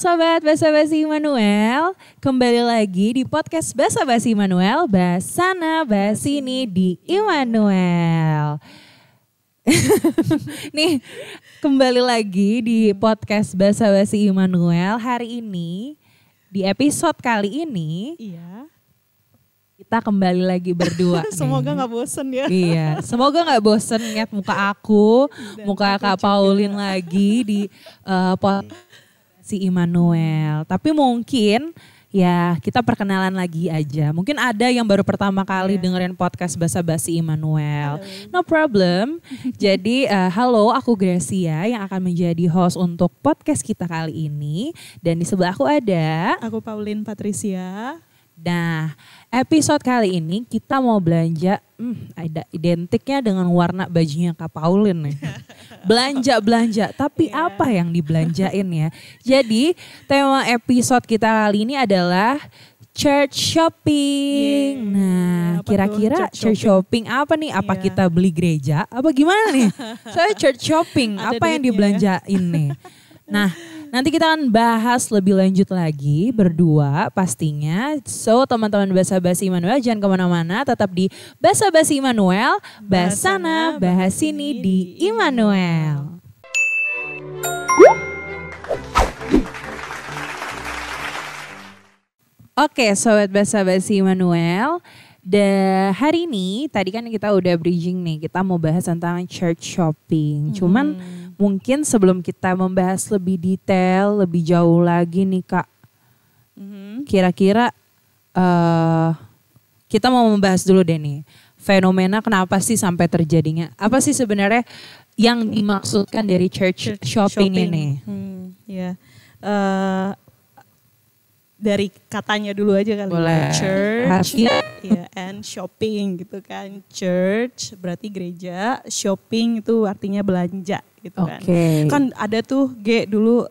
Sobat Basa Basi Immanuel, kembali lagi di podcast Basa Basi Immanuel, bahas sana bahas sini di Immanuel. Nih, kembali lagi di podcast Basa Basi Immanuel. Hari ini, di episode kali ini, kita kembali lagi berdua. Semoga gak bosen ya. Iya, semoga gak bosen lihat muka aku, muka Kak Pauline lagi di podcast si Immanuel. Tapi mungkin ya kita perkenalan lagi aja. Mungkin ada yang baru pertama kali dengerin podcast Basa Basi Immanuel. No problem. Jadi halo, aku Gracia yang akan menjadi host untuk podcast kita kali ini. Dan di sebelah aku ada Aku Pauline Patricia. Nah, episode kali ini kita mau belanja, ada identiknya dengan warna bajunya Kak Pauline nih. Belanja, tapi apa yang dibelanjain ya? Jadi tema episode kita kali ini adalah church shopping. Nah, kira-kira church shopping apa nih? Apa kita beli gereja? Apa gimana nih? Soalnya church shopping, apa yang dibelanjain nih? Nah, nanti kita akan bahas lebih lanjut lagi berdua pastinya. So teman-teman Basa Basi Immanuel jangan kemana-mana, tetap di Basa Basi Immanuel, bahas sana bahas sini di Immanuel. Oke, Sobat Basa Basi Immanuel. Hari ini tadi kan kita udah bridging nih, kita mau bahas tentang church shopping. Cuman mungkin sebelum kita membahas lebih detail, lebih jauh lagi nih Kak. Kira-kira kita mau membahas dulu deh nih. Fenomena kenapa sih sampai terjadinya? Apa sih sebenarnya yang dimaksudkan dari church shopping ini? Dari katanya dulu aja kali. Boleh. Church and shopping gitu kan. Church berarti gereja, shopping itu artinya belanja gitu kan. Kan ada tuh dulu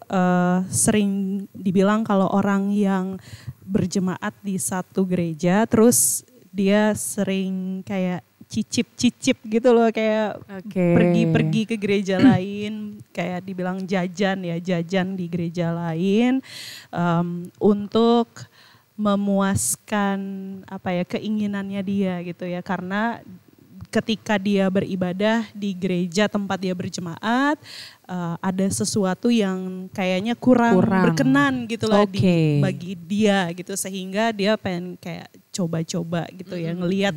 sering dibilang kalau orang yang berjemaat di satu gereja terus dia sering kayak cicip-cicip gitu loh, kayak pergi-pergi ke gereja lain, kayak dibilang jajan di gereja lain untuk memuaskan keinginannya dia gitu ya, karena ketika dia beribadah di gereja tempat dia berjemaat ada sesuatu yang kayaknya kurang berkenan gitu lah bagi dia gitu, sehingga dia pengen kayak coba-coba gitu ya, ngelihat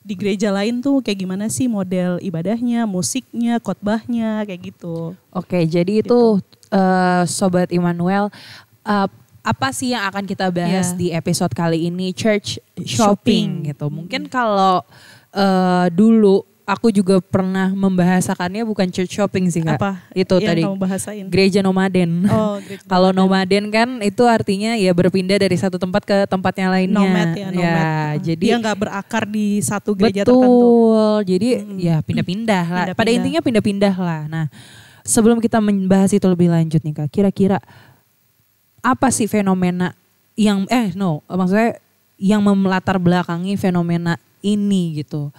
di gereja lain tuh kayak gimana sih model ibadahnya, musiknya, khotbahnya kayak gitu. Jadi itu Sobat Immanuel, apa sih yang akan kita bahas di episode kali ini, church shopping gitu. Mungkin kalau dulu aku juga pernah membahasakannya bukan church shopping sih Kak. Apa itu yang tadi kamu bahasain? Gereja nomaden. Kalau nomaden kan itu artinya ya berpindah dari satu tempat ke tempatnya lainnya. Nomad. Jadi dia nggak berakar di satu gereja tertentu. Betul. Jadi ya pindah-pindah lah. Pada intinya pindah-pindah lah. Nah, sebelum kita membahas itu lebih lanjut nih Kak, kira-kira apa sih fenomena yang maksudnya yang melatar belakangi fenomena ini gitu?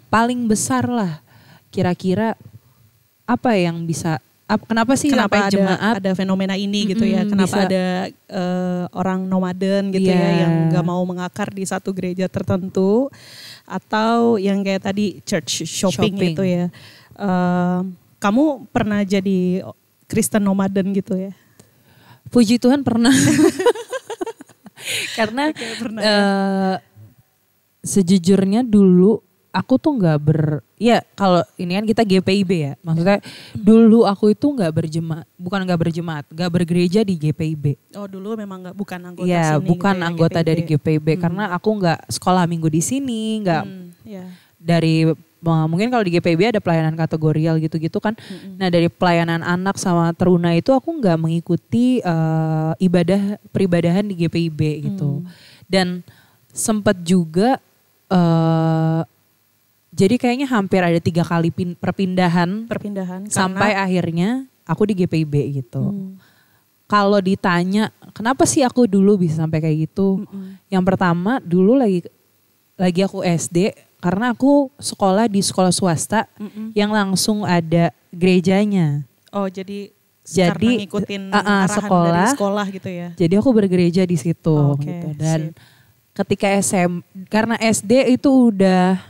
Paling besar lah kira-kira apa yang bisa, kenapa sih sampai jemaat ada fenomena ini gitu ya, kenapa ada orang nomaden gitu ya yang gak mau mengakar di satu gereja tertentu, atau yang kayak tadi church shopping gitu ya. Kamu pernah jadi Kristen nomaden gitu ya? Puji Tuhan pernah. Karena sejujurnya dulu aku tuh kalau ini kan kita GPIB ya, maksudnya dulu aku itu gak bergereja di GPIB. Oh, dulu memang bukan anggota sini. Iya, bukan gitu ya, anggota GPIB. dari GPIB karena aku gak sekolah minggu di sini, dari mungkin kalau di GPIB ada pelayanan kategorial gitu-gitu kan. Nah, dari pelayanan anak sama teruna itu aku gak mengikuti peribadahan di GPIB gitu. Dan sempat juga jadi kayaknya hampir ada 3 kali perpindahan sampai akhirnya aku di GPIB gitu. Kalau ditanya kenapa sih aku dulu bisa sampai kayak gitu, yang pertama dulu lagi aku SD, karena aku sekolah di sekolah swasta yang langsung ada gerejanya. Oh, jadi Jadi ngikutin arahan sekolah, dari sekolah gitu ya. Jadi aku bergereja di situ gitu. Dan ketika karena SD itu udah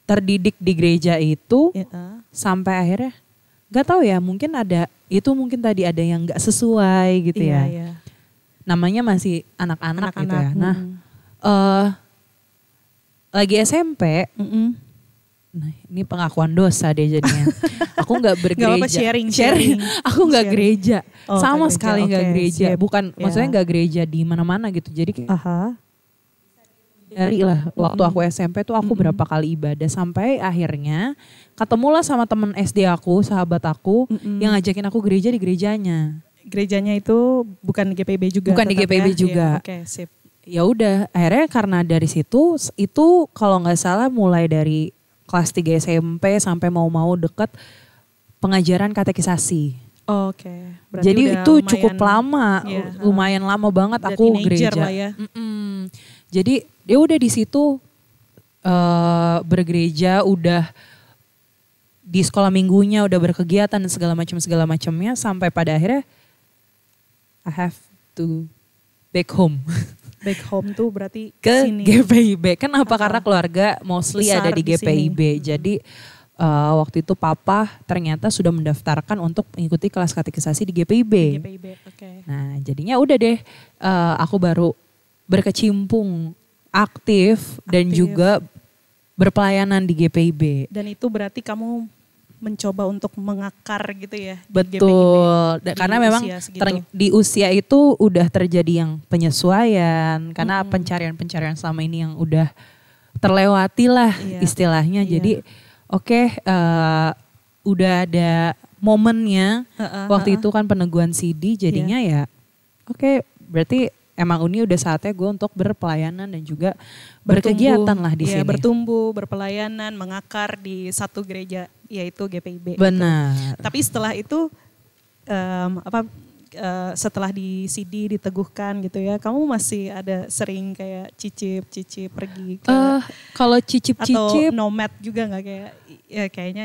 terdidik di gereja itu sampai akhirnya gak tahu ya, mungkin tadi ada yang gak sesuai gitu ya. Iya. Namanya masih anak-anak gitu ya. Nah lagi SMP, nah ini pengakuan dosa deh jadinya. Aku nggak bergereja. Gak apa, sharing. Aku nggak gereja, sama sekali nggak gereja. Bukan, maksudnya nggak gereja di mana-mana gitu. Jadi kayak dari lah waktu aku SMP tuh aku berapa kali ibadah sampai akhirnya ketemulah sama temen SD aku, sahabat aku yang ngajakin aku gereja di gerejanya. Gerejanya itu bukan di GPIB juga? Bukan di GPIB juga. Oke, sip. Ya udah, akhirnya karena dari situ itu kalau nggak salah mulai dari kelas 3 SMP sampai mau deket pengajaran katekisasi. Oke. Jadi itu cukup lama, lumayan lama banget udah aku gereja. Lah ya. Jadi dia udah di situ bergereja, udah di sekolah minggunya udah berkegiatan dan segala macamnya sampai pada akhirnya I have to back home. Back home tuh berarti ke sini. GPIB. Kenapa? Karena keluarga mostly besar ada di GPIB. Jadi waktu itu papa ternyata sudah mendaftarkan untuk mengikuti kelas katekisasi di GPIB. Nah jadinya udah deh aku baru berkecimpung aktif dan juga berpelayanan di GPIB. Dan itu berarti kamu mencoba untuk mengakar gitu ya. Betul, karena memang di usia itu udah terjadi yang penyesuaian, karena pencarian selama ini yang udah terlewati lah istilahnya. Jadi udah ada momennya, waktu itu kan peneguhan CD jadinya berarti emang ini udah saatnya gue untuk berpelayanan dan juga berkegiatan lah di sini. Bertumbuh, berpelayanan, mengakar di satu gereja yaitu GPIB. Benar. Gitu. Tapi setelah itu setelah di CD diteguhkan gitu ya, kamu masih ada sering kayak cicip pergi ke kalau cicip-cicip atau nomad juga nggak kayak kayaknya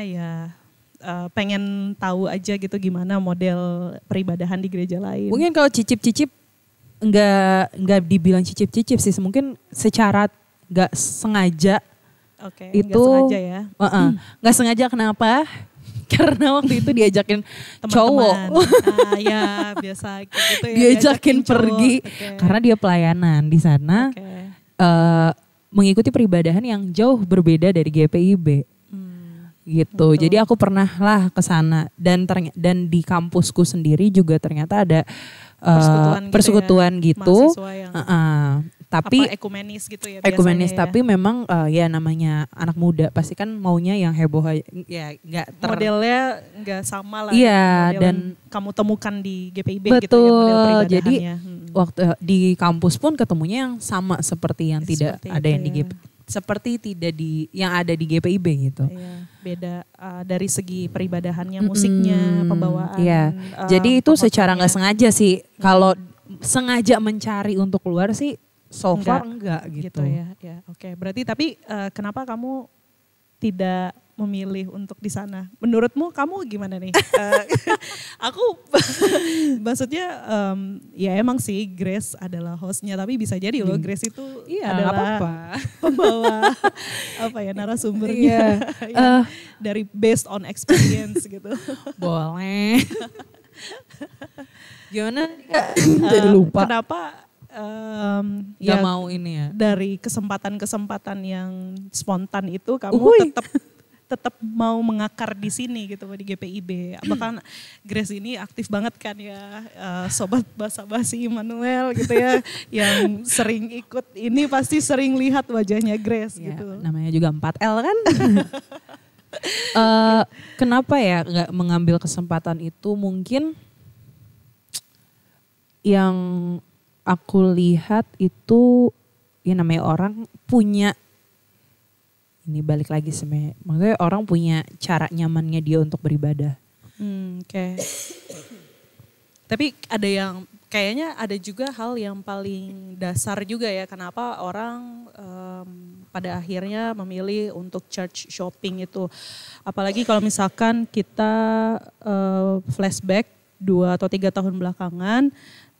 pengen tahu aja gitu gimana model peribadahan di gereja lain. Mungkin kalau cicip-cicip nggak dibilang cicip-cicip sih, mungkin secara nggak sengaja. Itu nggak sengaja ya. Nggak sengaja kenapa? Karena waktu itu diajakin cowok. Ya biasa gitu ya. Diajakin pergi karena dia pelayanan di sana. Mengikuti peribadahan yang jauh berbeda dari GPIB. Gitu. Betul. Jadi aku pernah lah ke sana dan di kampusku sendiri juga ternyata ada persekutuan gitu. Tapi ekumenis gitu ya. Ekumenis tapi memang ya namanya anak muda pasti kan maunya yang heboh ya modelnya nggak sama lah. Iya dan kamu temukan di GPIB betul, gitu ya model peribadahannya. Jadi waktu di kampus pun ketemunya yang sama seperti yang tidak ada yang di GPIB. Seperti tidak yang ada di GPIB gitu. Iya, beda dari segi peribadahannya, musiknya, pembawaan. Iya. Jadi itu secara nggak sengaja sih. Kalau sengaja mencari untuk keluar sih, so far enggak gitu. Ya. Oke. Berarti tapi kenapa kamu tidak memilih untuk di sana? Menurutmu kamu gimana nih? Aku maksudnya ya emang sih Grace adalah hostnya, tapi bisa jadi loh Grace itu adalah pembawa narasumbernya dari based on experience gitu. Boleh. Gimana? Jadi lupa. Kenapa? Gak mau ini ya. Dari kesempatan-kesempatan yang spontan itu kamu tetap mau mengakar di sini gitu di GPIB. Bahkan Grace ini aktif banget kan ya, sobat basa-basi Immanuel gitu ya, yang sering ikut ini pasti sering lihat wajahnya Grace ya, gitu. Namanya juga 4L kan. Kenapa ya nggak mengambil kesempatan itu? Mungkin yang aku lihat itu ya namanya orang punya, ini balik lagi sebenarnya, maksudnya orang punya cara nyamannya dia untuk beribadah. Oke. Tapi ada yang kayaknya ada juga hal yang paling dasar juga ya, kenapa orang pada akhirnya memilih untuk church shopping itu. Apalagi kalau misalkan kita flashback 2 atau 3 tahun belakangan,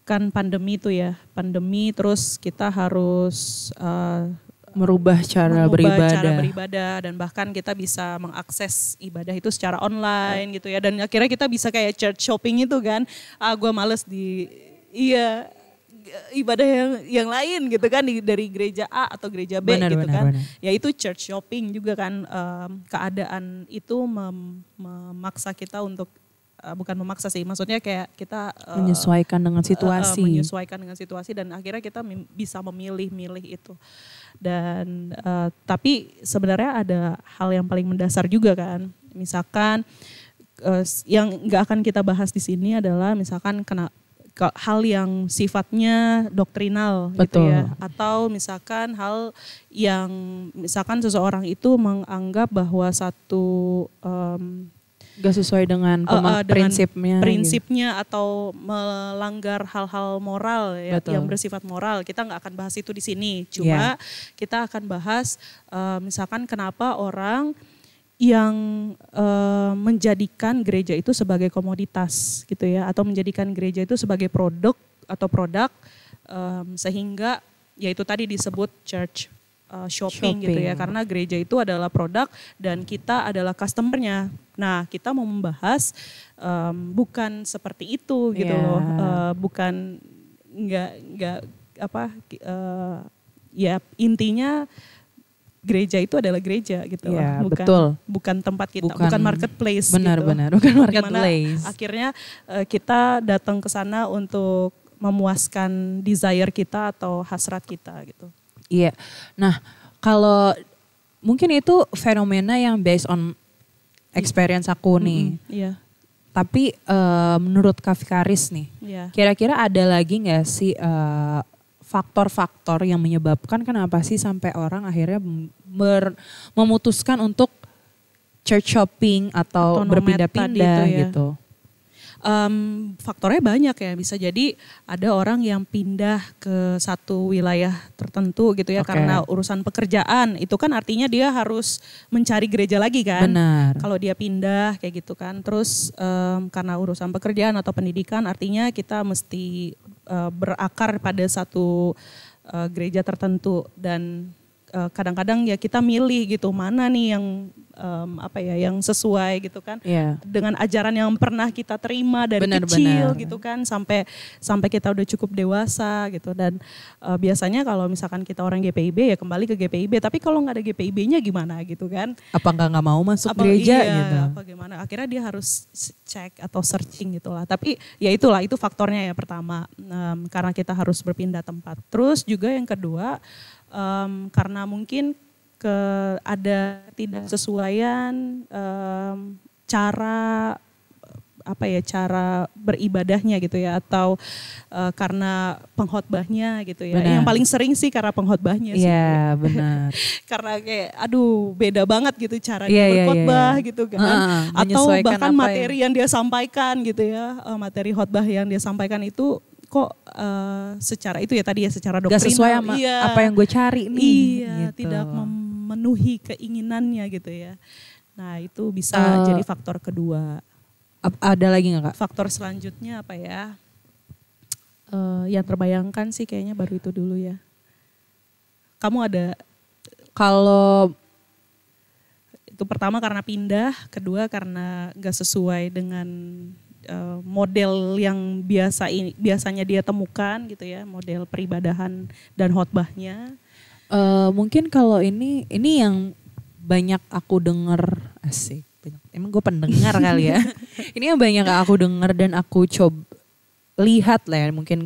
kan pandemi itu ya, pandemi terus kita harus merubah cara beribadah dan bahkan kita bisa mengakses ibadah itu secara online gitu ya, dan akhirnya kita bisa kayak church shopping itu kan, gue males ibadah yang lain gitu kan, dari gereja A atau gereja B gitu kan. Ya itu church shopping juga kan, keadaan itu memaksa kita untuk bukan memaksa sih, maksudnya kayak kita menyesuaikan dengan situasi, dan akhirnya kita bisa memilih itu. Dan tapi sebenarnya ada hal yang paling mendasar juga kan, misalkan yang nggak akan kita bahas di sini adalah misalkan hal yang sifatnya doktrinal. Betul. Gitu ya, atau misalkan hal yang misalkan seseorang itu menganggap bahwa satu gak sesuai dengan prinsipnya atau melanggar hal-hal moral ya, yang bersifat moral. Kita nggak akan bahas itu di sini. Cuma kita akan bahas misalkan kenapa orang yang menjadikan gereja itu sebagai komoditas gitu ya, atau menjadikan gereja itu sebagai produk sehingga ya itu tadi disebut church shopping gitu ya, karena gereja itu adalah produk dan kita adalah customernya. Nah, kita mau membahas bukan seperti itu gitu loh, bukan ya intinya gereja itu adalah gereja gitu ya, bukan tempat kita, bukan marketplace. Benar, bukan marketplace. Akhirnya kita datang ke sana untuk memuaskan desire kita atau hasrat kita gitu. Iya, nah kalau mungkin itu fenomena yang based on experience aku nih. Iya. Tapi menurut Kak Fikaris nih, kira-kira ada lagi nggak sih faktor-faktor yang menyebabkan kenapa sih sampai orang akhirnya memutuskan untuk church shopping atau berpindah-pindah gitu? Faktornya banyak ya, bisa jadi ada orang yang pindah ke satu wilayah tertentu gitu ya, karena urusan pekerjaan, itu kan artinya dia harus mencari gereja lagi kan. Benar. Kalau dia pindah kayak gitu kan, terus karena urusan pekerjaan atau pendidikan artinya kita mesti berakar pada satu gereja tertentu, dan kadang-kadang ya kita milih gitu mana nih yang yang sesuai gitu kan, dengan ajaran yang pernah kita terima dari kecil gitu kan, sampai kita udah cukup dewasa gitu. Dan biasanya kalau misalkan kita orang GPIB ya kembali ke GPIB, tapi kalau nggak ada GPIB-nya gimana gitu kan? Apa nggak mau masuk gereja gitu? Apa gimana? Akhirnya dia harus cek atau searching gitulah. Tapi ya itulah, itu faktornya ya pertama, karena kita harus berpindah tempat. Terus juga yang kedua, karena mungkin ada tidak sesuaian cara beribadahnya gitu ya, atau karena pengkhotbahnya gitu ya. Benar. Yang paling sering sih karena pengkhotbahnya sih. Iya, benar. Karena kayak beda banget gitu cara dia berkhotbah gitu kan. Atau bahkan materi yang dia sampaikan gitu ya, materi khotbah yang dia sampaikan itu kok secara itu ya tadi ya, secara doktrinal. Gak sesuai sama apa yang gue cari nih. Iya, gitu. Tidak memenuhi keinginannya gitu ya. Nah itu bisa jadi faktor kedua. Ada lagi gak Kak? Faktor selanjutnya apa ya? Yang terbayangkan sih kayaknya baru itu dulu ya. Kamu ada? Kalau itu pertama karena pindah, kedua karena gak sesuai dengan model yang biasanya dia temukan gitu ya, model peribadahan dan khotbahnya. Mungkin kalau ini yang banyak aku dengar, asik. Emang gue pendengar kali ya. Ini yang banyak aku dengar dan aku coba lihat lah ya, mungkin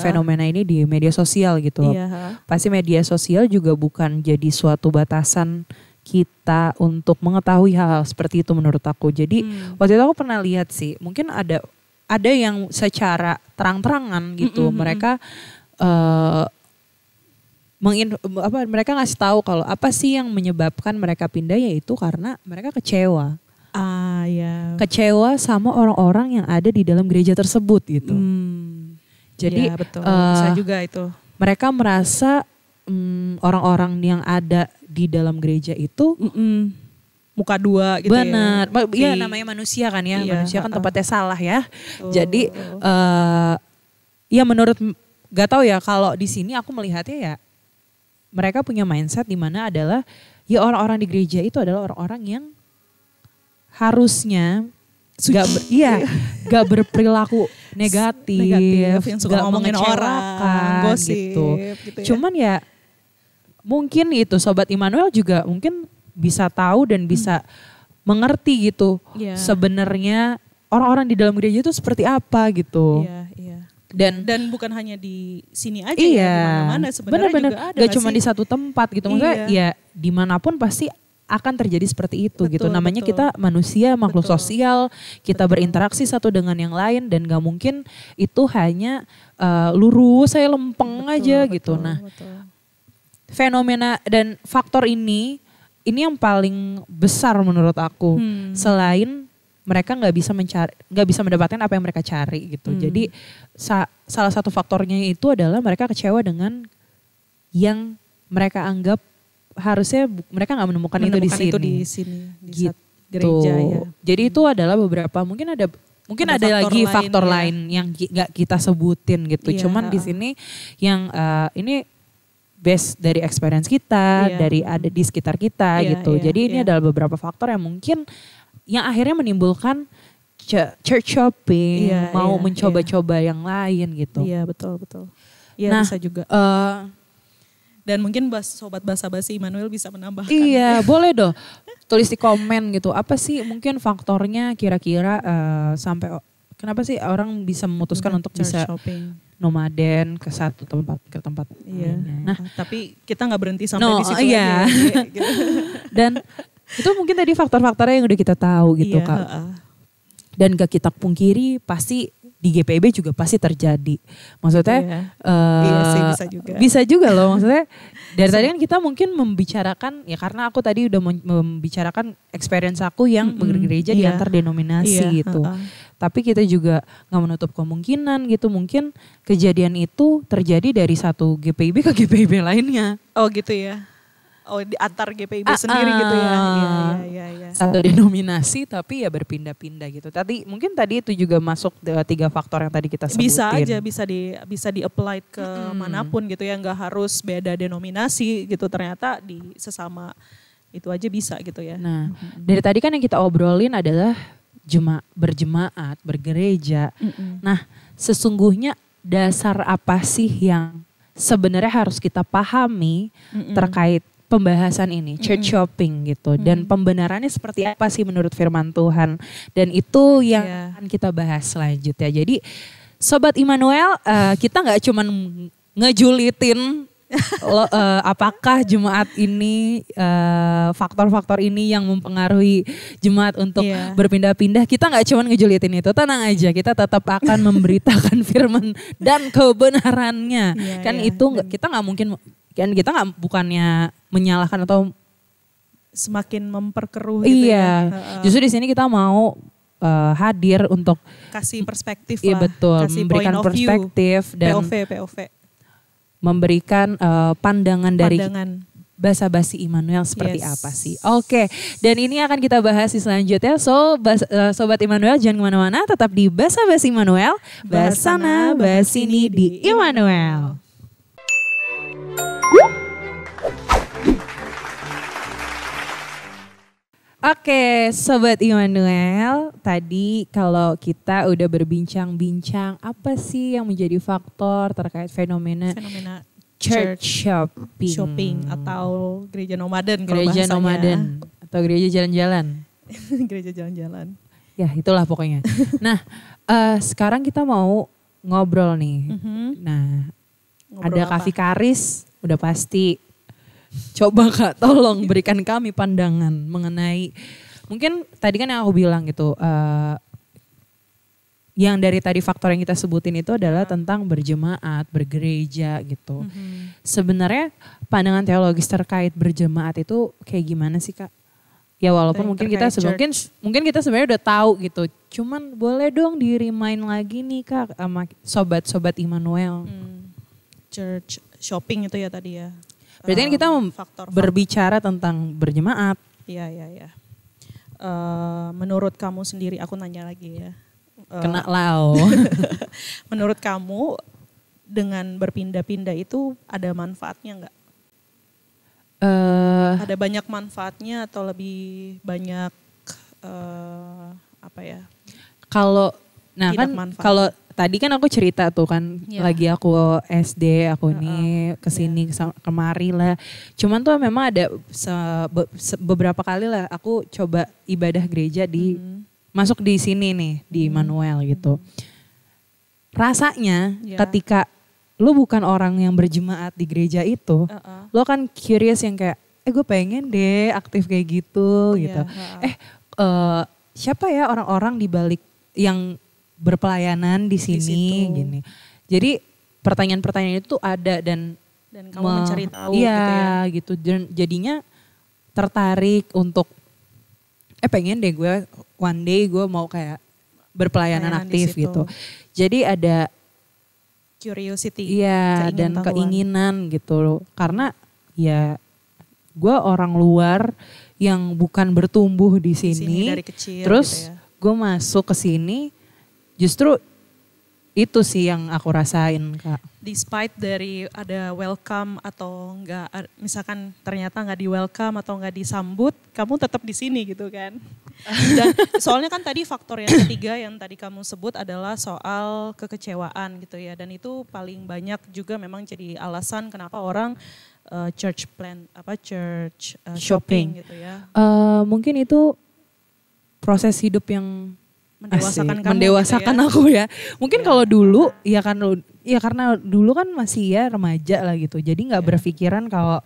fenomena ini di media sosial gitu. Pasti media sosial juga bukan jadi suatu batasan kita untuk mengetahui hal-hal seperti itu menurut aku. Jadi waktu itu aku pernah lihat sih, mungkin ada yang secara terang-terangan gitu, mereka mereka ngasih tahu kalau apa sih yang menyebabkan mereka pindah, yaitu karena mereka kecewa. Kecewa sama orang-orang yang ada di dalam gereja tersebut gitu. Jadi betul. Bisa juga itu. Mereka merasa orang-orang yang ada di dalam gereja itu muka dua gitu. Benar. Ya namanya manusia kan ya. Manusia kan tempatnya salah ya. Jadi ya menurut gak tahu ya, kalau di sini aku melihatnya ya mereka punya mindset di mana adalah ya orang-orang di gereja itu adalah orang-orang yang harusnya gak berperilaku negatif, yang suka ngomongin orang, gosip gitu. Cuman ya mungkin itu Sobat Immanuel juga mungkin bisa tahu dan bisa mengerti gitu sebenarnya orang-orang di dalam gereja itu seperti apa gitu. Dan bukan hanya di sini aja ya, di mana-mana sebenarnya juga ada. Gak cuma di satu tempat gitu. Maksudnya ya dimanapun pasti akan terjadi seperti itu gitu. Namanya kita manusia, makhluk sosial, kita berinteraksi satu dengan yang lain dan gak mungkin itu hanya lurus saya lempeng aja gitu. Nah, fenomena dan faktor ini yang paling besar menurut aku. Selain mereka nggak bisa mendapatkan apa yang mereka cari gitu. Jadi salah satu faktornya itu adalah mereka kecewa dengan yang mereka anggap harusnya mereka nggak menemukan itu di sini gitu. Gereja ya. Jadi itu adalah beberapa mungkin ada lagi faktor lain yang nggak kita sebutin gitu. Cuman di sini yang ini based dari experience kita, dari ada di sekitar kita gitu. Jadi ini adalah beberapa faktor yang mungkin yang akhirnya menimbulkan church shopping, mencoba-coba yang lain gitu. Iya betul. Iya bisa juga. Dan mungkin Sobat Basa-Basi Immanuel bisa menambahkan. Iya boleh dong, tulis di komen gitu. Apa sih mungkin faktornya kira-kira sampai kenapa sih orang bisa memutuskan untuk bisa shopping, nomaden ke satu tempat ke tempat lainnya. Nah tapi kita nggak berhenti sampai di situ aja. Gitu. Dan itu mungkin tadi faktor-faktornya yang udah kita tahu gitu Kak. Dan gak kita pungkiri pasti di GPIB juga pasti terjadi. Maksudnya sih bisa juga. Bisa juga loh maksudnya. Dari tadi kan kita mungkin membicarakan ya karena aku tadi udah membicarakan experience aku yang bergereja di antar denominasi gitu. Tapi kita juga gak menutup kemungkinan gitu. Mungkin kejadian itu terjadi dari satu GPIB ke GPIB lainnya. Oh gitu ya. Oh di antar GPIB sendiri gitu ya. Iya. Satu denominasi tapi ya berpindah-pindah gitu. Mungkin tadi itu juga masuk 3 faktor yang tadi kita sebutin. Bisa aja bisa di-apply ke manapun gitu ya. Gak harus beda denominasi gitu. Ternyata di sesama itu aja bisa gitu ya. Nah dari tadi kan yang kita obrolin adalah berjemaat, bergereja. Nah sesungguhnya dasar apa sih yang sebenarnya harus kita pahami terkait pembahasan ini, church shopping gitu. Dan pembenarannya seperti apa sih menurut firman Tuhan. Dan itu yang akan kita bahas selanjutnya. Jadi Sobat Immanuel, kita gak cuman ngejulitin apakah jemaat ini, faktor-faktor ini yang mempengaruhi jemaat untuk berpindah-pindah. Kita gak cuman ngejulitin itu, tenang aja. Kita tetap akan memberitakan firman dan kebenarannya. Kita gak mungkin... Kan kita bukannya menyalahkan atau semakin memperkeruh gitu ya. Justru di sini kita mau hadir untuk kasih perspektif lah. Iya betul, memberikan perspektif dan POV. Memberikan pandangan dari Basa-Basi Immanuel seperti apa sih. Oke, dan ini akan kita bahas di selanjutnya. So Sobat Immanuel jangan kemana-mana, tetap di Basa-Basi Immanuel. Basana Basini di Immanuel. Oke, Sobat Immanuel, tadi kalau kita udah berbincang-bincang apa sih yang menjadi faktor terkait fenomena church shopping atau gereja nomaden kalau bahasanya. Gereja nomaden atau gereja jalan-jalan. Gereja jalan-jalan. Ya itulah pokoknya. Nah sekarang kita mau ngobrol nih. Nah ngobrol ada Kak Vikaris udah pasti. Coba Kak tolong berikan kami pandangan mengenai mungkin tadi kan yang aku bilang gitu yang dari tadi faktor yang kita sebutin itu adalah tentang berjemaat, bergereja gitu. Sebenarnya pandangan teologis terkait berjemaat itu kayak gimana sih Kak? Ya walaupun mungkin kita sebenarnya udah tahu gitu Cuman boleh dong di-remind lagi nih Kak sama sobat-sobat Immanuel. Church shopping itu ya tadi ya. Berarti kan kita berbicara tentang berjemaat. Iya. Menurut kamu sendiri, aku nanya lagi ya. Kena lau. Menurut kamu dengan berpindah-pindah itu ada manfaatnya nggak? Ada banyak manfaatnya atau lebih banyak apa ya? Kalau kalau tadi kan aku cerita tuh kan lagi aku SD aku ini kesini kemari lah. Cuman tuh memang ada beberapa kali lah aku coba ibadah gereja di masuk di sini nih di Immanuel gitu. Rasanya ketika lu bukan orang yang berjemaat di gereja itu, lu kan curious yang kayak, gue pengen deh aktif kayak gitu gitu. Siapa ya orang-orang di balik yang berpelayanan di sini gini. Jadi pertanyaan-pertanyaan itu ada dan kamu mencari tahu gitu. Dan jadinya tertarik untuk pengen deh gue one day gue mau kayak berpelayanan aktif gitu. Jadi ada curiosity, dan keinginan gitu. Karena ya gue orang luar yang bukan bertumbuh di sini dari kecil terus gitu ya. Gue masuk ke sini justru itu sih yang aku rasain Kak. Despite dari ada welcome atau enggak, misalkan ternyata enggak di welcome atau enggak disambut, kamu tetap di sini gitu kan. Dan soalnya kan tadi faktor yang ketiga yang tadi kamu sebut adalah soal kekecewaan gitu ya. Dan itu paling banyak juga memang jadi alasan kenapa orang church shopping gitu ya. Mungkin itu proses hidup yang mendewasakan aku ya. Mungkin kalau dulu ya karena dulu kan masih ya remaja lah gitu. Jadi nggak berpikiran kalau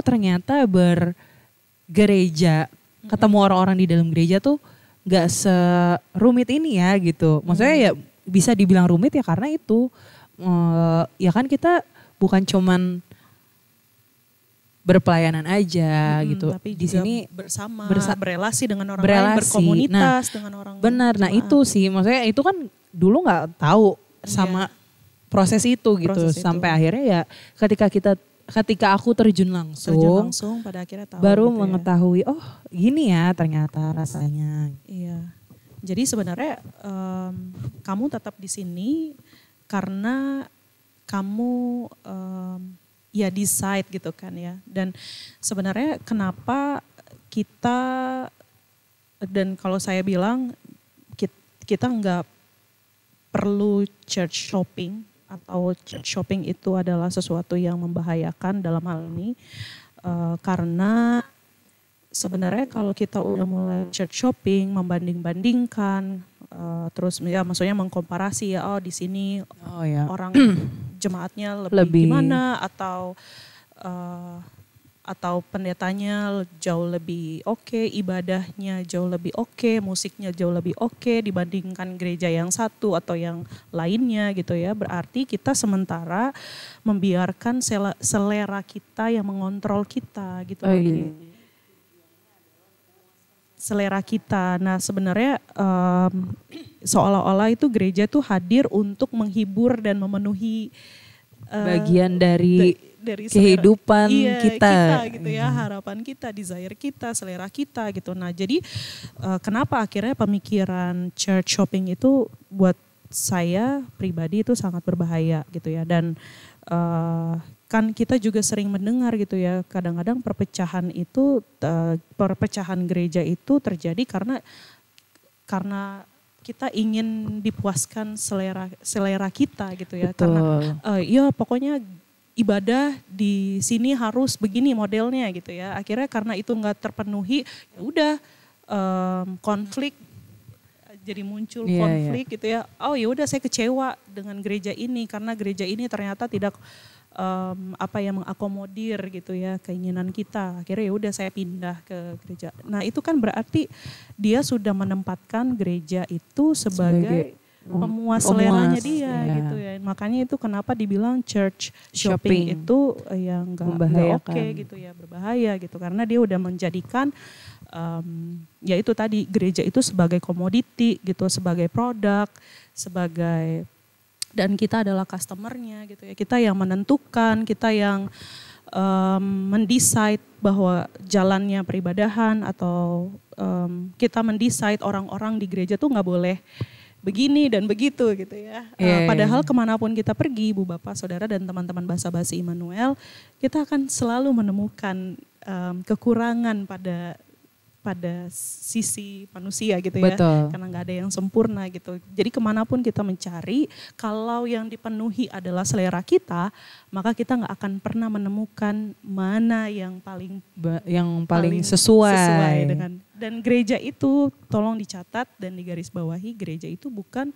ternyata bergereja ketemu orang-orang di dalam gereja tuh nggak serumit ini ya gitu. Maksudnya ya bisa dibilang rumit ya karena itu ya kan kita bukan cuman berpelayanan aja gitu. Tapi di sini bersama berelasi dengan orang lain, berkomunitas dengan orang. Benar. Nah itu sih maksudnya itu kan dulu nggak tahu sama proses itu gitu. Sampai akhirnya ya ketika aku terjun langsung pada akhirnya tahu baru gitu mengetahui gini ya ternyata rasanya. Iya. Jadi sebenarnya kamu tetap di sini karena kamu decide gitu kan ya. Dan sebenarnya kenapa kita, dan kalau saya bilang kita nggak perlu church shopping atau church shopping itu adalah sesuatu yang membahayakan dalam hal ini. Karena sebenarnya kalau kita udah mulai church shopping, membanding-bandingkan, terus ya maksudnya mengkomparasi ya di sini orang jemaatnya lebih gimana atau pendetanya jauh lebih oke, ibadahnya jauh lebih oke, musiknya jauh lebih oke dibandingkan gereja yang satu atau yang lainnya gitu ya. Berarti kita sementara membiarkan selera kita yang mengontrol kita gitu. Selera kita. Nah sebenarnya seolah-olah itu gereja tuh hadir untuk menghibur dan memenuhi bagian dari kehidupan kita gitu ya, harapan kita, desire kita, selera kita gitu. Nah jadi kenapa akhirnya pemikiran church shopping itu buat saya pribadi itu sangat berbahaya gitu ya. Dan kan kita juga sering mendengar gitu ya, kadang-kadang perpecahan gereja itu terjadi karena kita ingin dipuaskan selera kita gitu ya. Betul. Karena pokoknya ibadah di sini harus begini modelnya gitu ya. Akhirnya karena itu nggak terpenuhi, ya udah konflik jadi muncul konflik gitu ya. Ya udah saya kecewa dengan gereja ini karena gereja ini ternyata tidak yang mengakomodir gitu ya keinginan kita. Akhirnya ya udah saya pindah ke gereja. Nah itu kan berarti dia sudah menempatkan gereja itu sebagai pemuas seleranya dia gitu ya. Makanya itu kenapa dibilang church shopping itu yang nggak oke gitu ya, berbahaya gitu, karena dia udah menjadikan ya itu tadi gereja itu sebagai komoditi gitu, sebagai produk, sebagai, dan kita adalah customernya gitu ya. Kita yang menentukan, kita yang mendesain bahwa jalannya peribadahan, atau kita mendesain orang-orang di gereja tuh nggak boleh begini dan begitu gitu ya. Padahal kemanapun kita pergi, Ibu Bapak, Saudara dan teman-teman Basa-Basi Immanuel, kita akan selalu menemukan kekurangan pada sisi manusia gitu ya. Betul. Karena gak ada yang sempurna gitu. Jadi kemanapun kita mencari, kalau yang dipenuhi adalah selera kita, maka kita gak akan pernah menemukan mana yang paling sesuai dengan. Dan gereja itu tolong dicatat dan digarisbawahi, gereja itu bukan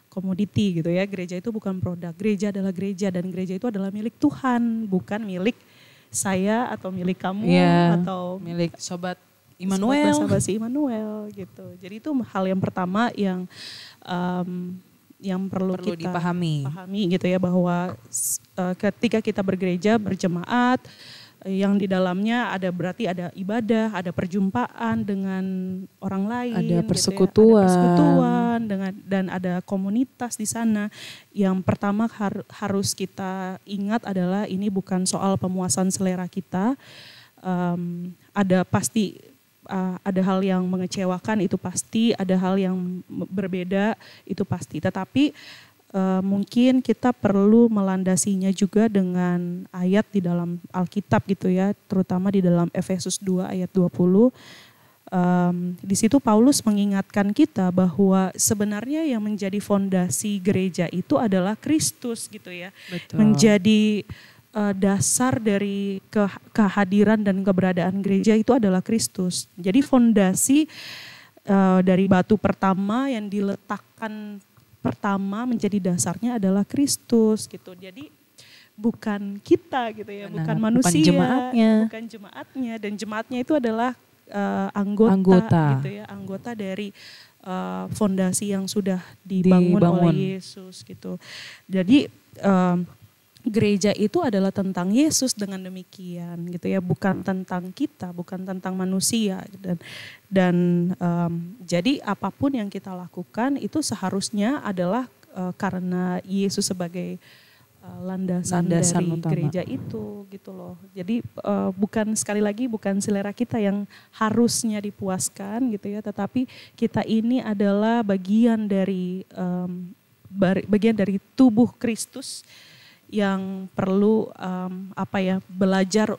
komoditi gitu ya. Gereja itu bukan produk. Gereja adalah gereja, dan gereja itu adalah milik Tuhan, bukan milik saya atau milik kamu atau milik sobat Immanuel. Basa-Basi Immanuel gitu. Jadi itu hal yang pertama yang perlu kita pahami gitu ya, bahwa ketika kita bergereja, berjemaat, yang di dalamnya berarti ada ibadah, ada perjumpaan dengan orang lain, ada persekutuan, gitu ya. Ada persekutuan dan ada komunitas di sana. Yang pertama harus kita ingat adalah ini bukan soal pemuasan selera kita. Ada hal yang mengecewakan, itu pasti, ada hal yang berbeda, itu pasti. Tetapi mungkin kita perlu melandasinya juga dengan ayat di dalam Alkitab gitu ya, terutama di dalam Efesus 2 ayat 20. Di situ Paulus mengingatkan kita bahwa sebenarnya yang menjadi fondasi gereja itu adalah Kristus gitu ya. Betul. Menjadi dasar dari kehadiran dan keberadaan gereja itu adalah Kristus. Jadi fondasi dari batu pertama yang diletakkan pertama menjadi dasarnya adalah Kristus gitu. Jadi bukan kita gitu ya, bukan manusia, bukan jemaatnya, dan jemaatnya itu adalah anggota gitu ya, anggota dari fondasi yang sudah dibangun oleh Yesus gitu. Jadi gereja itu adalah tentang Yesus dengan demikian gitu ya, bukan tentang kita, bukan tentang manusia. Dan jadi apapun yang kita lakukan itu seharusnya adalah karena Yesus sebagai landasan dari utama gereja itu gitu loh. Jadi bukan, sekali lagi, bukan selera kita yang harusnya dipuaskan gitu ya, tetapi kita ini adalah bagian dari tubuh Kristus yang perlu belajar,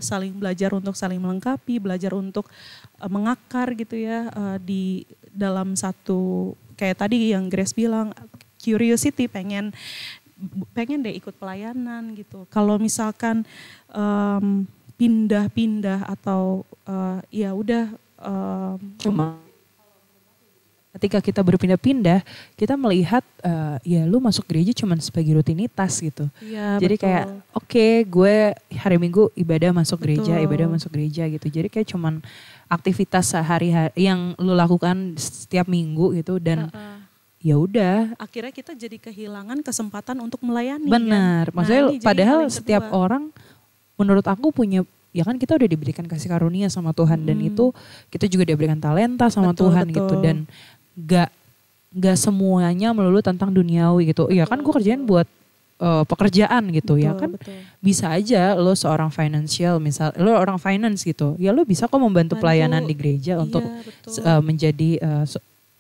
saling belajar untuk saling melengkapi, belajar untuk mengakar gitu ya, di dalam satu, kayak tadi yang Grace bilang, curiosity, pengen deh ikut pelayanan gitu. Kalau misalkan pindah-pindah atau ya udah cuma ketika kita berpindah-pindah, kita melihat ya lu masuk gereja cuma sebagai rutinitas gitu. Ya, jadi betul. Kayak oke, gue hari Minggu ibadah masuk gereja gitu. Jadi kayak cuman aktivitas sehari-hari yang lu lakukan setiap minggu gitu, dan ya udah. Akhirnya kita jadi kehilangan kesempatan untuk melayani. Benar, kan? maksudnya padahal setiap orang menurut aku punya, ya kan kita udah diberikan kasih karunia sama Tuhan, dan itu kita juga diberikan talenta sama Tuhan gitu, dan gak semuanya melulu tentang duniawi gitu. Iya kan gue kerjain buat pekerjaan gitu, ya kan. Bisa aja lo seorang financial, misal lo orang finance gitu, ya lo bisa kok membantu pelayanan di gereja untuk menjadi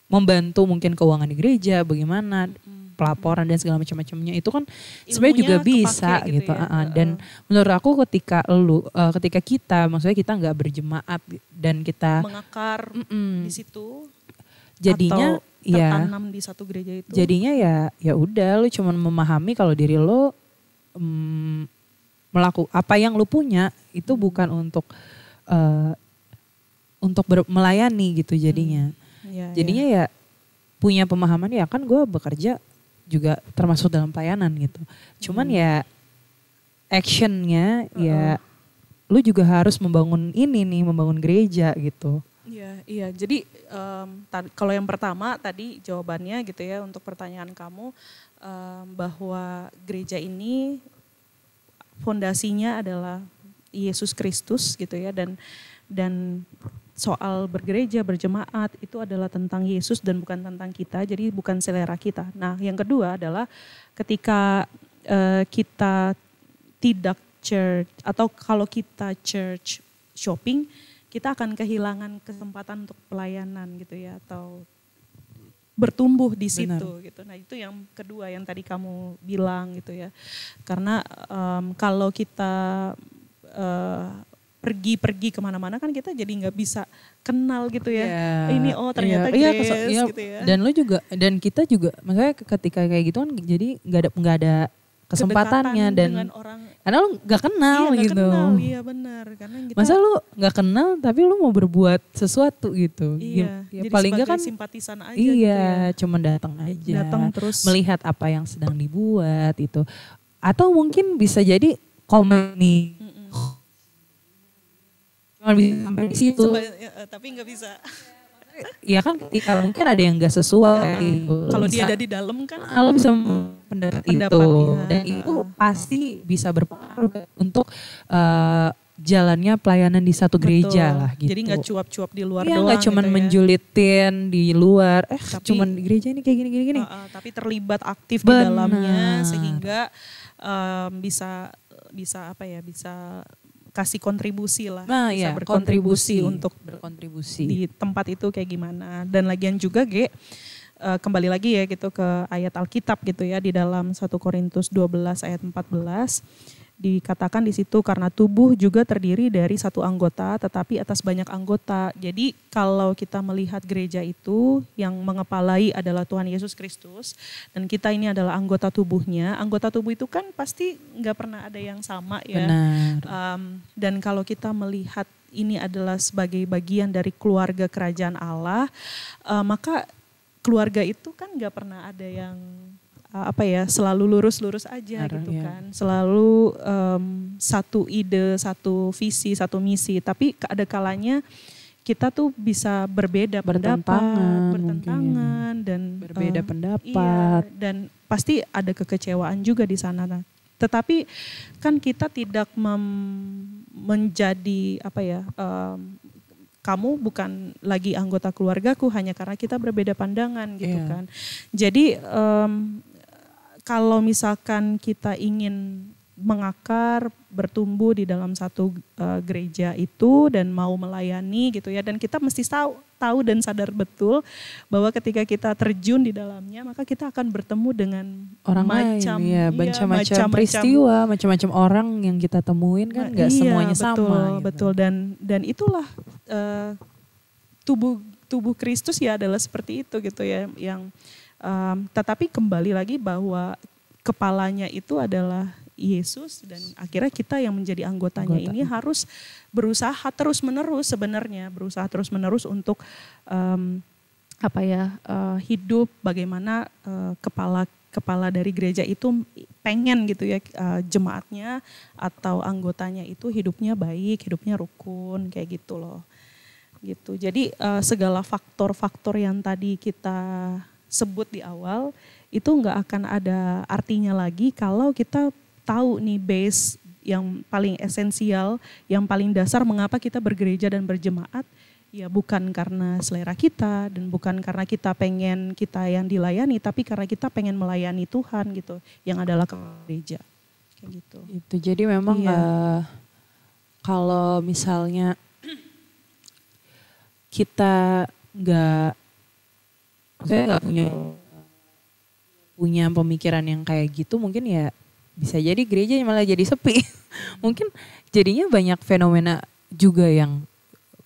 membantu mungkin keuangan di gereja, bagaimana pelaporan dan segala macam-macamnya, itu kan sebenarnya juga bisa gitu ya. Dan menurut aku ketika kita, maksudnya kita nggak berjemaat dan kita mengakar di situ, jadinya atau tertanam di satu gereja itu, jadinya ya udah, lu cuma memahami kalau diri lo melakukan apa yang lu punya itu bukan untuk melayani gitu jadinya. Jadinya ya punya pemahaman, ya kan gue bekerja juga termasuk dalam pelayanan gitu. Cuman ya actionnya ya lu juga harus membangun membangun gereja gitu. Iya. Jadi kalau yang pertama tadi jawabannya gitu ya untuk pertanyaan kamu bahwa gereja ini fondasinya adalah Yesus Kristus gitu ya, dan soal bergereja, berjemaat itu adalah tentang Yesus dan bukan tentang kita, jadi bukan selera kita. Nah yang kedua adalah ketika kita tidak church, atau kalau kita church shopping, kita akan kehilangan kesempatan untuk pelayanan gitu ya, atau bertumbuh di situ gitu. Nah itu yang kedua yang tadi kamu bilang gitu ya, karena kalau kita pergi kemana-mana kan kita jadi nggak bisa kenal gitu ya. Ini ternyata Grace gitu ya. Dan lo juga, dan kita juga, maksudnya ketika kayak gitu kan jadi nggak ada kesempatannya dan orang, karena lo nggak kenal gitu. Iya benar. Karena kita, masa lo nggak kenal tapi lo mau berbuat sesuatu gitu. Iya. Ya, jadi paling nggak kan simpatisan aja. Iya, gitu ya. cuma datang aja. Datang terus melihat apa yang sedang dibuat itu. Atau mungkin bisa jadi komen nih. Cuma bisa sampai di situ. Tapi nggak bisa. Ya kan ketika mungkin ada yang gak sesuai. Kalau dia ada di dalam kan. Lo bisa pendapat itu. Ya. Dan itu pasti bisa berpengaruh untuk jalannya pelayanan di satu gereja lah gitu. Jadi gak cuap-cuap di luar doang. Iya gak cuma gitu menjulitin di luar. Cuman di gereja ini kayak gini-gini. Tapi terlibat aktif di dalamnya sehingga bisa kasih kontribusi lah, bisa berkontribusi untuk berkontribusi di tempat itu kayak gimana. Dan lagian juga kembali lagi ya gitu ke ayat Alkitab gitu ya, di dalam 1 Korintus 12 ayat 14 dikatakan di situ, karena tubuh juga terdiri dari satu anggota tetapi atas banyak anggota. Jadi kalau kita melihat gereja itu yang mengepalai adalah Tuhan Yesus Kristus dan kita ini adalah anggota tubuhnya. Anggota tubuh itu kan pasti nggak pernah ada yang sama ya. Dan kalau kita melihat ini adalah sebagai bagian dari keluarga kerajaan Allah, maka keluarga itu kan nggak pernah ada yang selalu lurus-lurus aja gitu kan. Selalu satu ide, satu visi, satu misi. Tapi ada kalanya kita tuh bisa berbeda bertentangan dan berbeda pendapat. Iya, dan pasti ada kekecewaan juga di sana. Tetapi kan kita tidak menjadi kamu bukan lagi anggota keluargaku hanya karena kita berbeda pandangan gitu kan. Jadi kalau misalkan kita ingin mengakar, bertumbuh di dalam satu gereja itu dan mau melayani gitu ya, dan kita mesti tahu dan sadar betul bahwa ketika kita terjun di dalamnya maka kita akan bertemu dengan orang macam-macam peristiwa, macam-macam orang yang kita temuin kan, nggak semuanya sama. Betul. Dan itulah tubuh Kristus ya adalah seperti itu gitu ya, yang tetapi kembali lagi bahwa kepalanya itu adalah Yesus dan akhirnya kita yang menjadi anggotanya ini harus berusaha terus-menerus untuk hidup bagaimana kepala dari gereja itu pengen gitu ya, jemaatnya atau anggotanya itu hidupnya baik, hidupnya rukun kayak gitu loh. Gitu. Jadi segala faktor-faktor yang tadi kita sebut di awal itu nggak akan ada artinya lagi kalau kita tahu nih base yang paling esensial, yang paling dasar mengapa kita bergereja dan berjemaat, ya bukan karena selera kita dan bukan karena kita pengen kita yang dilayani, tapi karena kita pengen melayani Tuhan gitu, yang adalah gereja kayak gitu. Itu jadi memang kalau misalnya kita nggak punya pemikiran yang kayak gitu, mungkin ya bisa jadi gereja malah jadi sepi. Mungkin jadinya banyak fenomena juga yang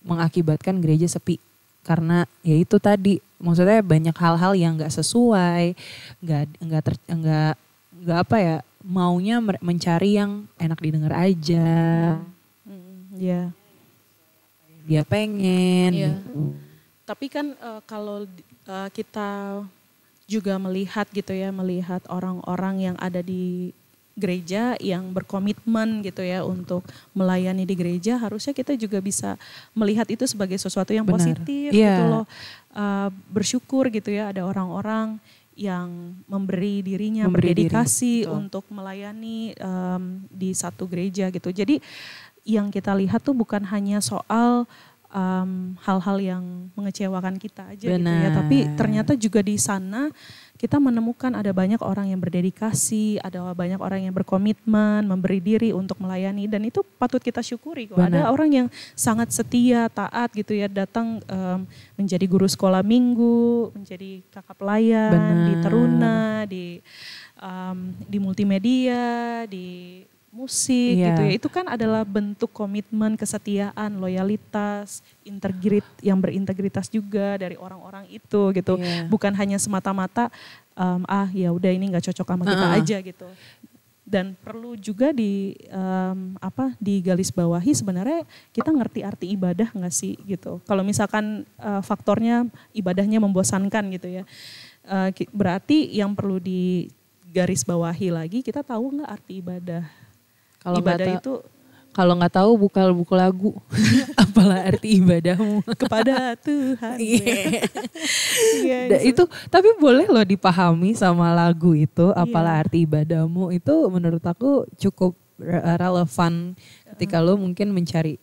mengakibatkan gereja sepi. Karena ya itu tadi, maksudnya banyak hal-hal yang nggak sesuai, nggak maunya mencari yang enak didengar aja. Iya. Dia pengen. Iya. Tapi kan kalau kita juga melihat gitu ya, melihat orang-orang yang ada di gereja yang berkomitmen gitu ya untuk melayani di gereja, harusnya kita juga bisa melihat itu sebagai sesuatu yang positif gitu loh. Bersyukur gitu ya ada orang-orang yang memberi dirinya, berdedikasi untuk melayani di satu gereja gitu. Jadi yang kita lihat tuh bukan hanya soal hal-hal yang mengecewakan kita aja gitu ya, tapi ternyata juga di sana kita menemukan ada banyak orang yang berdedikasi, ada banyak orang yang berkomitmen, memberi diri untuk melayani, dan itu patut kita syukuri kok. Ada orang yang sangat setia, taat gitu ya, datang menjadi guru sekolah minggu, menjadi kakak pelayan di Teruna, di multimedia, di musik gitu ya. Itu kan adalah bentuk komitmen, kesetiaan, loyalitas, yang berintegritas juga dari orang-orang itu gitu. Bukan hanya semata-mata ya udah ini nggak cocok sama kita aja gitu. Dan perlu juga digarisbawahi sebenarnya kita ngerti arti ibadah nggak sih gitu. Kalau misalkan faktornya ibadahnya membosankan gitu ya, berarti yang perlu digarisbawahi lagi, kita tahu nggak arti ibadah. Kalau ibadah itu, kalau nggak tahu buka buku lagu, apalah arti ibadahmu kepada Tuhan. Itu tapi boleh loh dipahami sama lagu itu, apalah arti ibadahmu, itu menurut aku cukup relevan ketika lo mungkin mencari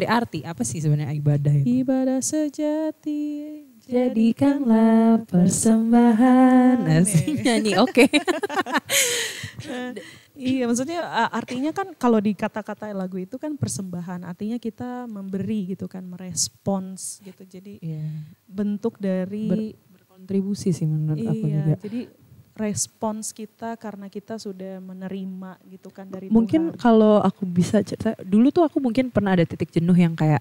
arti apa sih sebenarnya ibadah itu. Ibadah sejati jadikanlah persembahan. Nyanyi oke. Iya, maksudnya artinya kan kalau di kata-kata lagu itu kan persembahan, artinya kita memberi gitu kan, merespons gitu. Jadi bentuk dari berkontribusi sih menurut aku juga. Jadi respons kita karena kita sudah menerima gitu kan dari mungkin Tuhan. Kalau aku bisa cerita, dulu tuh aku mungkin pernah ada titik jenuh yang kayak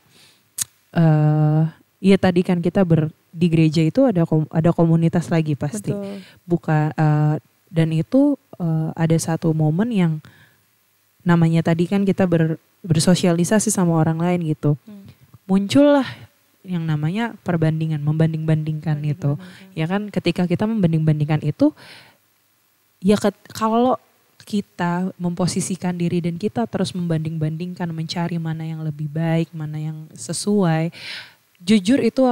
iya tadi kan kita di gereja itu ada komunitas lagi pasti. Betul. Bukan dan itu ada satu momen yang namanya tadi kan kita bersosialisasi sama orang lain gitu. Muncullah yang namanya perbandingan, membanding-bandingkan itu. Ya kan ketika kita membanding-bandingkan itu, ya kalau kita memposisikan diri dan kita terus membanding-bandingkan, mencari mana yang lebih baik, mana yang sesuai, jujur itu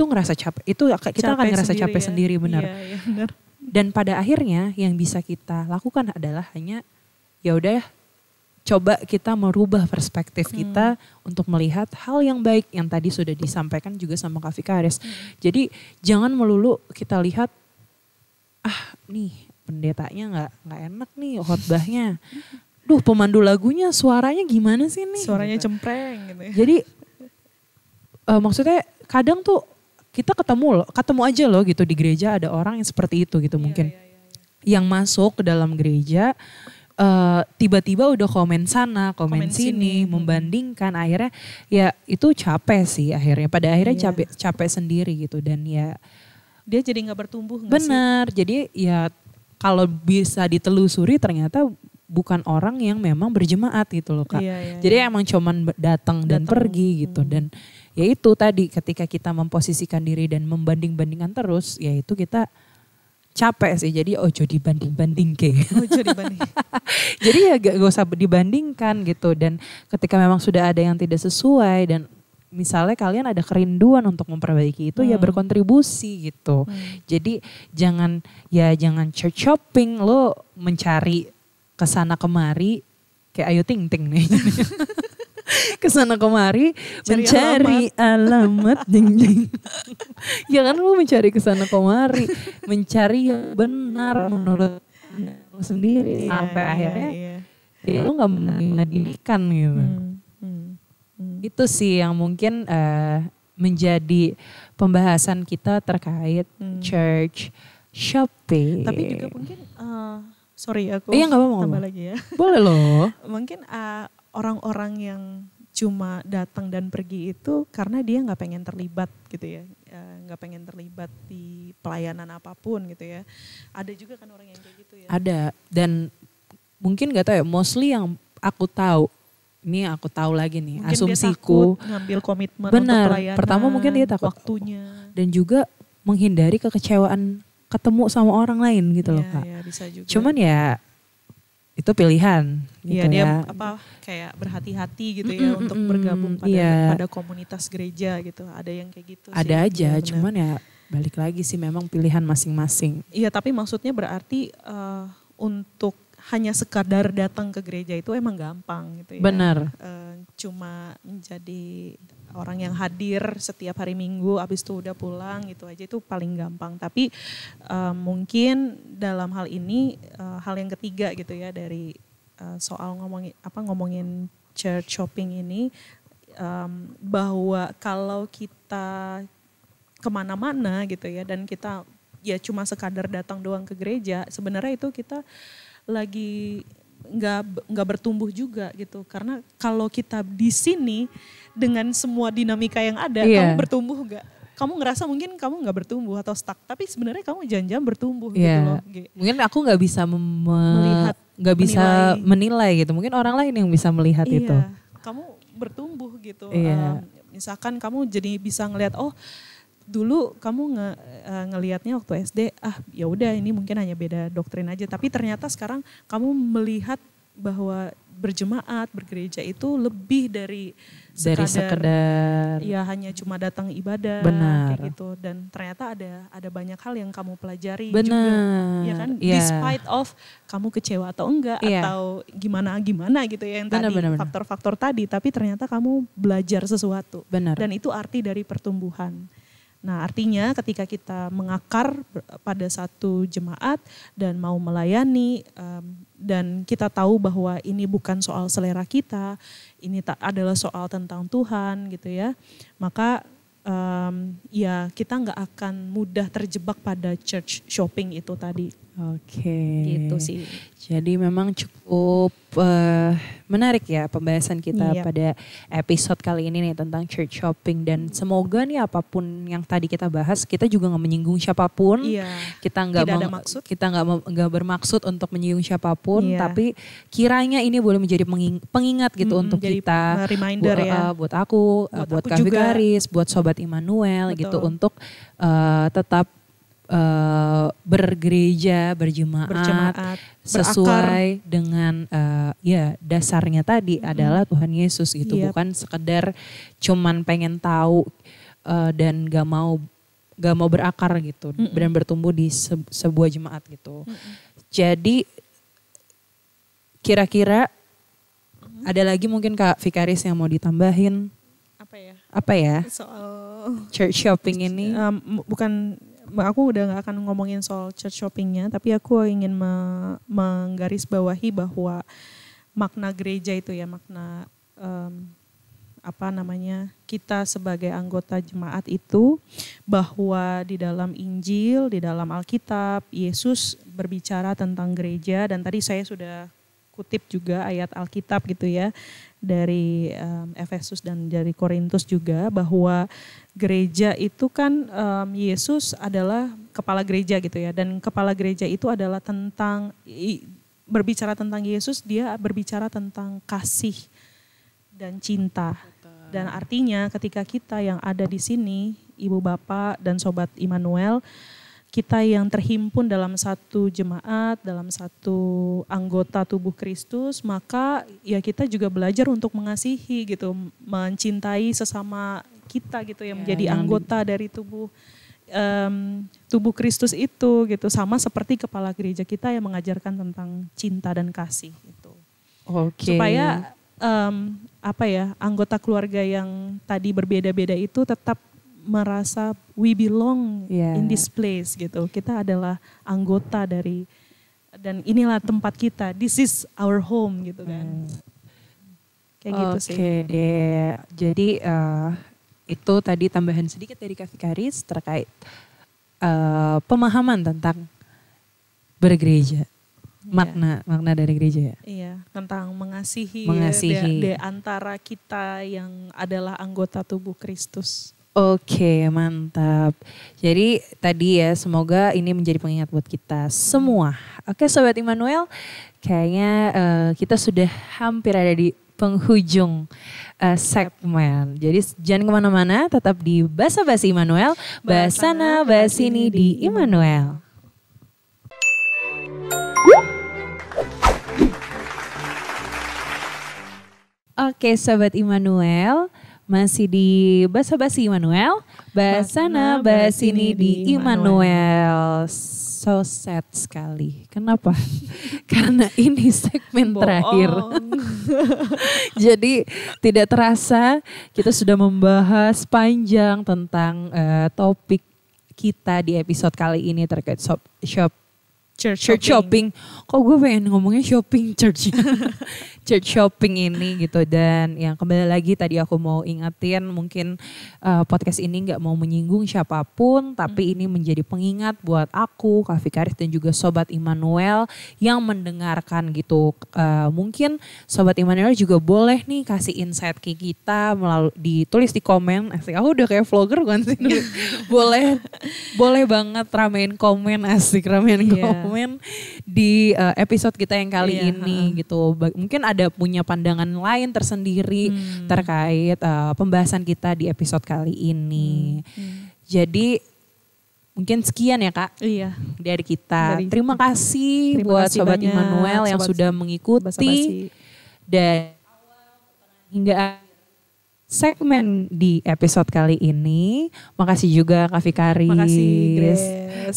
ngerasa capek. Kita akan ngerasa capek sendiri, benar. Iya, benar. Dan pada akhirnya yang bisa kita lakukan adalah hanya ya udah coba kita merubah perspektif kita untuk melihat hal yang baik yang tadi sudah disampaikan juga sama Kak Vikaris. Jadi jangan melulu kita lihat nih pendetanya nggak enak nih khotbahnya. Duh pemandu lagunya suaranya gimana sih nih? Suaranya cempreng gitu ya. Jadi maksudnya kadang tuh kita ketemu aja loh gitu di gereja ada orang yang seperti itu gitu mungkin. Yang masuk ke dalam gereja tiba-tiba udah komen sana, komen sini, membandingkan, akhirnya ya itu capek sih akhirnya. Pada akhirnya capek sendiri gitu dan ya dia jadi nggak bertumbuh nggak sih? Benar, jadi ya kalau bisa ditelusuri ternyata bukan orang yang memang berjemaat gitu loh Kak. Jadi emang cuman datang dan pergi gitu dan ya itu tadi ketika kita memposisikan diri dan membanding-bandingkan terus ya itu kita capek sih. Jadi ojo dibanding-banding Jadi ya gak usah dibandingkan gitu dan ketika memang sudah ada yang tidak sesuai dan misalnya kalian ada kerinduan untuk memperbaiki itu ya berkontribusi gitu. Jadi jangan church shopping lo mencari kesana kemari kayak Ayu Ting Ting nih. Kesana kemari mencari alamat jeng. Ya kan lu mencari kesana kemari, mencari yang benar menurut lu sendiri sampai akhirnya ya lu nggak menadikan gitu. Itu sih yang mungkin menjadi pembahasan kita terkait church shopping. Tapi juga mungkin sorry aku nggak apa-apa tambah lagi ya. Boleh loh. Mungkin orang-orang yang cuma datang dan pergi itu karena dia nggak pengen terlibat gitu ya, nggak pengen terlibat di pelayanan apapun gitu ya. Ada juga kan orang yang kayak gitu ya. Ada dan mungkin nggak tahu ya, mostly yang aku tahu, ini aku tahu lagi nih, mungkin asumsiku. Dia takut ngambil komitmen benar, untuk pelayanan. Pertama mungkin dia takut waktunya dan juga menghindari kekecewaan ketemu sama orang lain gitu loh Kak. Ya, bisa juga. Cuman ya itu pilihan gitu ya. Dia kayak berhati-hati gitu ya untuk bergabung pada komunitas gereja gitu. Ada yang kayak gitu sih. Ada aja, cuman ya balik lagi sih memang pilihan masing-masing. Iya, tapi maksudnya berarti untuk hanya sekadar datang ke gereja itu emang gampang gitu ya. Benar. Cuma menjadi orang yang hadir setiap hari Minggu, habis itu udah pulang gitu aja, itu paling gampang. Tapi mungkin dalam hal ini hal yang ketiga gitu ya dari soal ngomongin church shopping ini, bahwa kalau kita kemana-mana gitu ya dan kita ya cuma sekadar datang doang ke gereja, sebenarnya itu kita lagi nggak bertumbuh juga gitu. Karena kalau kita di sini dengan semua dinamika yang ada, kamu bertumbuh nggak? Kamu ngerasa mungkin kamu nggak bertumbuh atau stuck, tapi sebenarnya kamu jangan bertumbuh gitu loh. Mungkin aku nggak bisa melihat, nggak bisa menilai gitu. Mungkin orang lain yang bisa melihat itu. Kamu bertumbuh gitu. Misalkan kamu jadi bisa ngelihat, oh dulu kamu ngelihatnya waktu SD, ya udah ini mungkin hanya beda doktrin aja. Tapi ternyata sekarang kamu melihat bahwa berjemaat, bergereja itu lebih dari sekedar ya hanya cuma datang ibadah. Benar. Kayak gitu. Dan ternyata ada banyak hal yang kamu pelajari. Benar. Juga. Ya kan, despite of kamu kecewa atau enggak atau gimana gitu ya yang tadi faktor-faktor tadi, tapi ternyata kamu belajar sesuatu. Benar. Dan itu arti dari pertumbuhan. Nah, artinya ketika kita mengakar pada satu jemaat dan mau melayani dan kita tahu bahwa ini bukan soal selera kita, ini adalah soal tentang Tuhan gitu ya, maka ya kita nggak akan mudah terjebak pada church shopping itu tadi. Oke. Gitu sih. Jadi memang cukup menarik ya pembahasan kita pada episode kali ini nih tentang church shopping, dan semoga nih apapun yang tadi kita bahas kita juga nggak menyinggung siapapun. Kita nggak bermaksud untuk menyinggung siapapun, tapi kiranya ini boleh menjadi pengingat gitu untuk kita, reminder buat aku, buat Kak Vikaris, buat Sobat Immanuel. Betul. Gitu untuk tetap bergereja, berjemaat sesuai dengan dasarnya tadi adalah Tuhan Yesus gitu. Bukan sekedar cuman pengen tahu dan gak mau berakar gitu dan bertumbuh di sebuah jemaat gitu. Jadi kira-kira ada lagi mungkin Kak Vikaris yang mau ditambahin? Apa ya? Soal church shopping ini? Aku udah gak akan ngomongin soal church shoppingnya, tapi aku ingin menggarisbawahi bahwa makna gereja itu ya, makna kita sebagai anggota jemaat itu, bahwa di dalam Injil, di dalam Alkitab, Yesus berbicara tentang gereja, dan tadi saya sudah kutip juga ayat Alkitab gitu ya, dari Efesus dan dari Korintus juga, bahwa gereja itu kan Yesus adalah kepala gereja gitu ya, dan kepala gereja itu adalah berbicara tentang Yesus, dia berbicara tentang kasih dan cinta. Dan artinya ketika kita yang ada di sini, Ibu Bapak dan Sobat Immanuel, kita yang terhimpun dalam satu jemaat, dalam satu anggota tubuh Kristus, maka ya kita juga belajar untuk mengasihi gitu, mencintai sesama kita gitu ya, menjadi anggota dari tubuh Kristus itu gitu, sama seperti kepala gereja kita yang mengajarkan tentang cinta dan kasih gitu. Supaya anggota keluarga yang tadi berbeda-beda itu tetap merasa we belong in this place gitu. Kita adalah anggota dari, dan inilah tempat kita. This is our home gitu kan. Kayak gitu sih. Oke deh. Jadi itu tadi tambahan sedikit dari Kak Vikaris terkait pemahaman tentang bergereja. Makna dari gereja ya. Iya, tentang mengasihi. Di antara kita yang adalah anggota tubuh Kristus. Oke, mantap. Jadi tadi ya, semoga ini menjadi pengingat buat kita semua. Oke Sobat Immanuel, kayaknya kita sudah hampir ada di penghujung segmen. Jadi jangan kemana-mana, tetap di Basa Basi Immanuel, Basana Basini di Immanuel. Oke, Sobat Immanuel, masih di Basa-Basi Immanuel, Basana Basini di Immanuel. So sad sekali. Kenapa? Karena ini segmen terakhir. Jadi tidak terasa kita sudah membahas panjang tentang topik kita di episode kali ini terkait church shopping. Kok gue pengen ngomongnya shopping church. Church shopping ini gitu. Dan yang kembali lagi tadi aku mau ingetin, mungkin podcast ini gak mau menyinggung siapapun, tapi ini menjadi pengingat buat aku, Kak Fikaris dan juga Sobat Immanuel yang mendengarkan gitu. Mungkin Sobat Immanuel juga boleh nih kasih insight ke kita melalui ditulis di komen. Asik, aku udah kayak vlogger kan sih. boleh banget ramein komen, asik ramein komen di episode kita yang kali ini gitu. Mungkin ada punya pandangan lain tersendiri terkait pembahasan kita di episode kali ini. Jadi mungkin sekian ya Kak dari kita. Terima kasih buat Sobat Immanuel yang sudah mengikuti dan hingga segmen di episode kali ini. Makasih juga Kak Fikaris. Makasih Grace.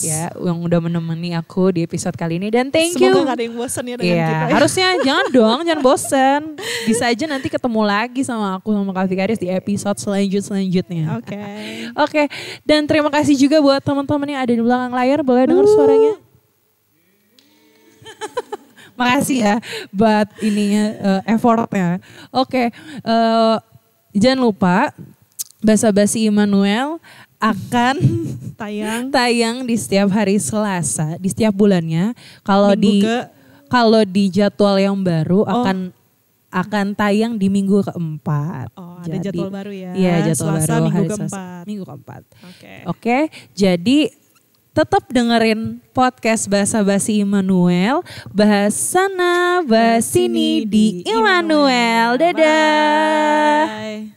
Ya, yang udah menemani aku di episode kali ini. Dan thank you. Semoga gak ada yang bosan ya dengan kita. Harusnya jangan dong, jangan bosan. Bisa aja nanti ketemu lagi sama aku sama Kak Fikaris di episode selanjutnya. Oke. Dan terima kasih juga buat teman-teman yang ada di belakang layar. Boleh dengar suaranya? Makasih ya buat ininya effortnya. Oke. Jangan lupa Basa-Basi Immanuel akan tayang di setiap hari Selasa di setiap bulannya. Kalau di jadwal yang baru akan tayang di minggu keempat. Ada jadwal baru ya. Iya, jadwal Selasa, baru minggu hari keempat. Selasa, minggu keempat. Oke. Jadi tetap dengerin podcast Basa-Basi Immanuel, Basana Basini di Immanuel. Dadah. Bye.